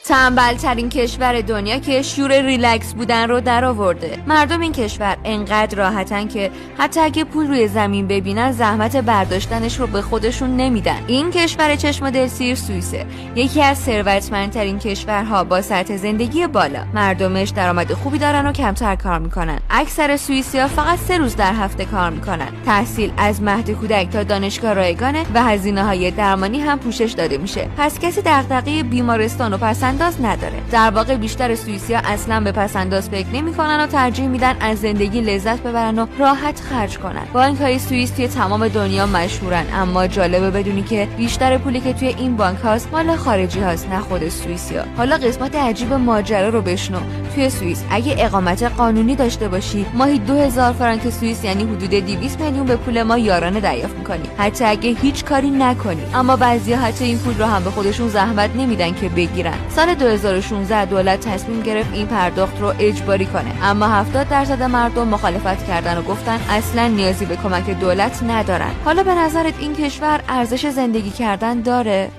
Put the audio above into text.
تنبل‌ترین کشور دنیا که شور ریلکس بودن رو در آورده. مردم این کشور انقدر راحتن که حتی اگه پول روی زمین ببینن زحمت برداشتنش رو به خودشون نمیدن. این کشور چشم و دلسیر سوئیسه، یکی از ثروتمندترین کشورها با سطح زندگی بالا. مردمش درآمد خوبی دارن و کمتر کار میکنن. اکثر سوئیسی‌ها فقط 3 روز در هفته کار میکنن. تحصیل از مهد کودک تا دانشگاه رایگانه و هزینه‌های درمانی هم پوشش داده میشه. پس کسی دغدغه بیمارستان و پسنداز نداره. در واقع بیشتر سوئیسی‌ها اصلا به پسنداز فکر نمی‌کنن و ترجیح میدن از زندگی لذت ببرن و راحت خرج کنن. بانک‌های سوئیس توی تمام دنیا مشهورن، اما جالبه بدونی که بیشتر پولی که توی این بانک هاست مال خارجی هاست، نه خود سوئیسی‌ها. حالا قسمت عجیب ماجرا رو بشنو. توی سوئیس اگه اقامت قانونی داشته باشی، ماهی 2000 فرانک سوئیس یعنی حدود 200 میلیون به پول ما یارانه دریافت می‌کنی، حتی اگه هیچ کاری نکنی. اما بعضیا حتی این پول رو هم به خودشون زحمت نمیدن که بگیرن. سال 2016 دولت تصمیم گرفت این پرداخت رو اجباری کنه، اما 70% مردم مخالفت کردن و گفتن اصلا نیازی به کمک دولت ندارن. حالا به نظرت این کشور ارزش زندگی کردن داره؟